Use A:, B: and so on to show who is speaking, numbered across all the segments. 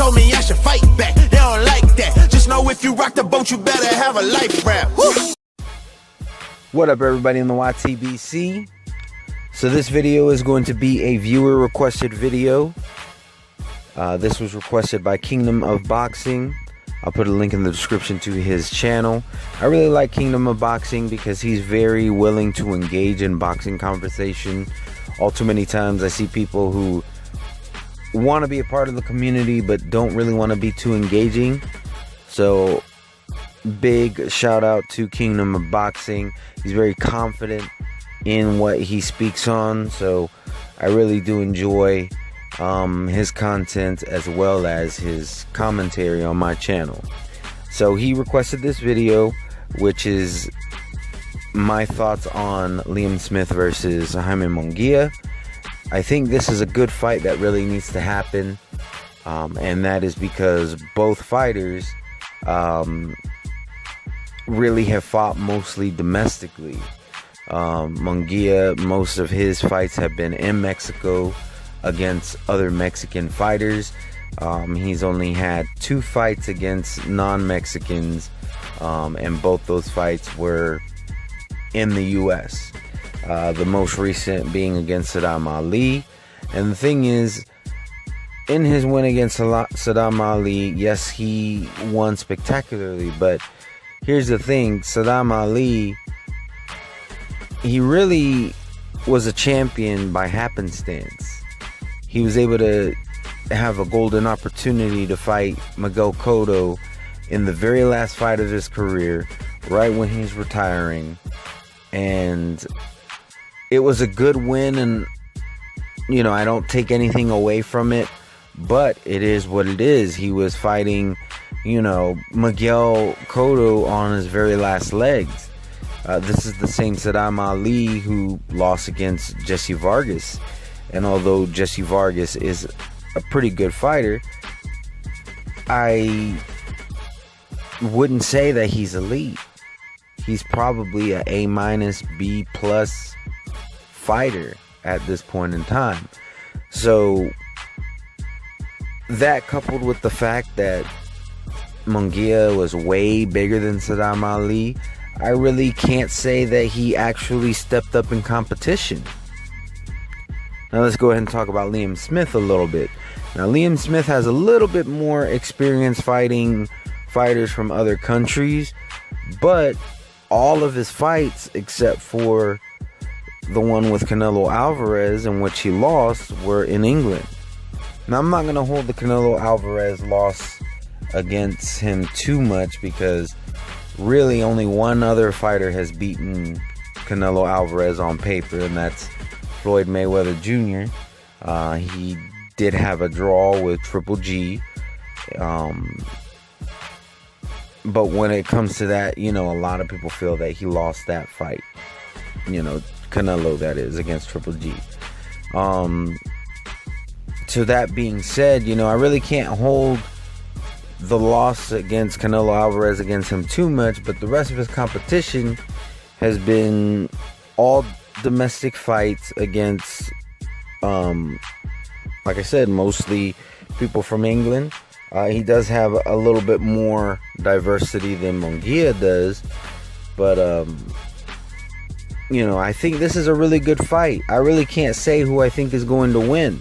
A: told me I should fight back. They don't like that. Just know if you rock the boat, you better have a life raft. Woo!
B: What up, everybody in the YTBC? So this video is going to be a viewer requested video. This was requested by Kingdom of Boxing. I'll put a link in the description to his channel. I really like Kingdom of Boxing because he's very willing to engage in boxing conversation. All too many times I see people who want to be a part of the community but don't really want to be too engaging. So big shout out to Kingdom of Boxing. He's very confident in what he speaks on, so I really do enjoy his content as well as his commentary on my channel. So he requested this video, which is my thoughts on Liam Smith versus Jaime Munguia. I think this is a good fight that really needs to happen, and that is because both fighters really have fought mostly domestically. Munguia, most of his fights have been in Mexico against other Mexican fighters. He's only had 2 fights against non-Mexicans, and both those fights were in the US. The most recent being against Saddam Ali. And the thing is, in his win against Saddam Ali, yes, he won spectacularly, but here's the thing, Saddam Ali, he really was a champion by happenstance. He was able to have a golden opportunity to fight Miguel Cotto in the very last fight of his career, right when he's retiring. And it was a good win, and you know, I don't take anything away from it, but it is what it is. He was fighting, you know, Miguel Cotto on his very last legs. This is the same Saddam Ali who lost against Jesse Vargas. And although Jesse Vargas is a pretty good fighter, I wouldn't say that he's elite. He's probably a A-, B+ fighter at this point in time. So that, coupled with the fact that Munguia was way bigger than Saddam Ali, I really can't say that he actually stepped up in competition. Now let's go ahead and talk about Liam Smith a little bit. Now Liam Smith has a little bit more experience fighting fighters from other countries, but all of his fights, except for the one with Canelo Alvarez, in which he lost, were in England. Now I'm not going to hold the Canelo Alvarez loss against him too much, because really only one other fighter has beaten Canelo Alvarez on paper, and that's Floyd Mayweather Jr. He did have a draw with Triple G, but when it comes to that, you know, a lot of people feel that he lost that fight, you know, Canelo, that is, against Triple G. So that being said, you know, I really can't hold the loss against Canelo Alvarez against him too much, but the rest of his competition has been all domestic fights against, like I said, mostly people from England. He does have a little bit more diversity than Munguia does, but you know, I think this is a really good fight. I really can't say who I think is going to win.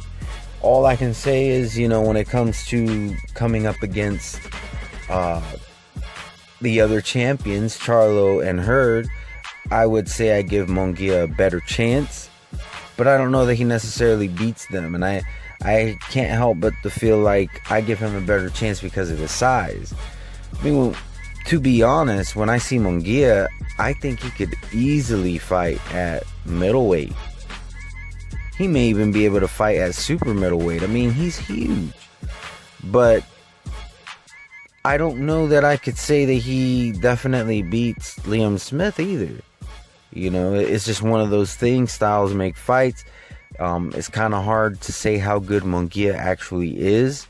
B: All I can say is, you know, when it comes to coming up against the other champions, Charlo and Hurd, I would say I give Munguia a better chance, but I don't know that he necessarily beats them, and I can't help but to feel like I give him a better chance because of his size. I mean, to be honest, when I see Munguia, I think he could easily fight at middleweight. He may even be able to fight at super middleweight. I mean, he's huge, but I don't know that I could say that he definitely beats Liam Smith either. You know, it's just one of those things. Styles make fights. It's kind of hard to say how good Munguia actually is,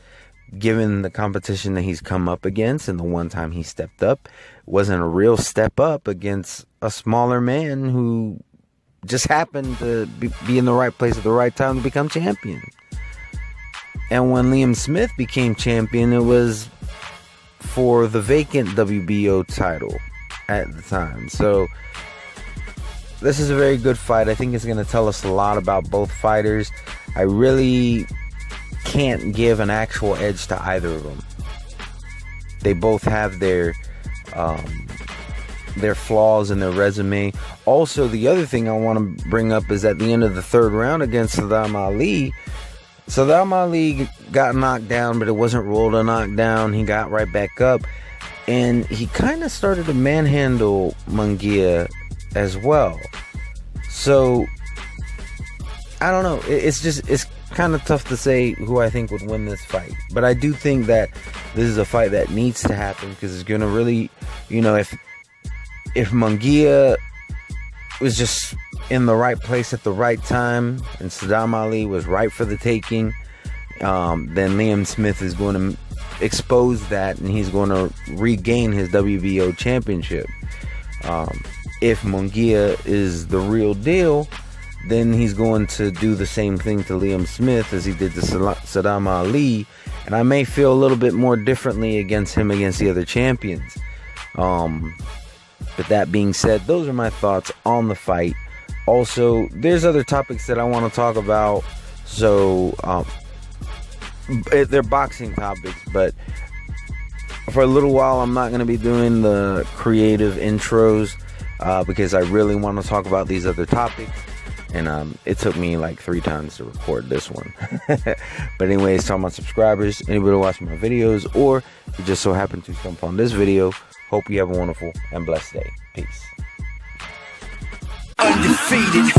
B: given the competition that he's come up against, and the one time he stepped up wasn't a real step up against a smaller man who just happened to be in the right place at the right time to become champion. And when Liam Smith became champion, it was for the vacant WBO title at the time. So this is a very good fight. I think it's going to tell us a lot about both fighters. I really can't give an actual edge to either of them. They both have their flaws in their resume. Also, the other thing I want to bring up is at the end of the third round against Saddam Ali got knocked down, but it wasn't ruled a knockdown. He got right back up, and he kind of started to manhandle Munguia as well. So I don't know. It's kind of tough to say who I think would win this fight, but I do think that this is a fight that needs to happen, because it's gonna really, if Munguia was just in the right place at the right time and Saddam Ali was right for the taking, then Liam Smith is going to expose that, and he's going to regain his WBO championship. If Munguia is the real deal, then he's going to do the same thing to Liam Smith as he did to Saddam Ali, and I may feel a little bit more differently against him against the other champions. But that being said, those are my thoughts on the fight. Also, there's other topics that I want to talk about, so they're boxing topics, but for a little while I'm not going to be doing the creative intros because I really want to talk about these other topics, and it took me like 3 times to record this one. But anyways, talking about subscribers, anybody watching my videos, or if you just so happen to jump on this video, hope you have a wonderful and blessed day. Peace.
A: Undefeated.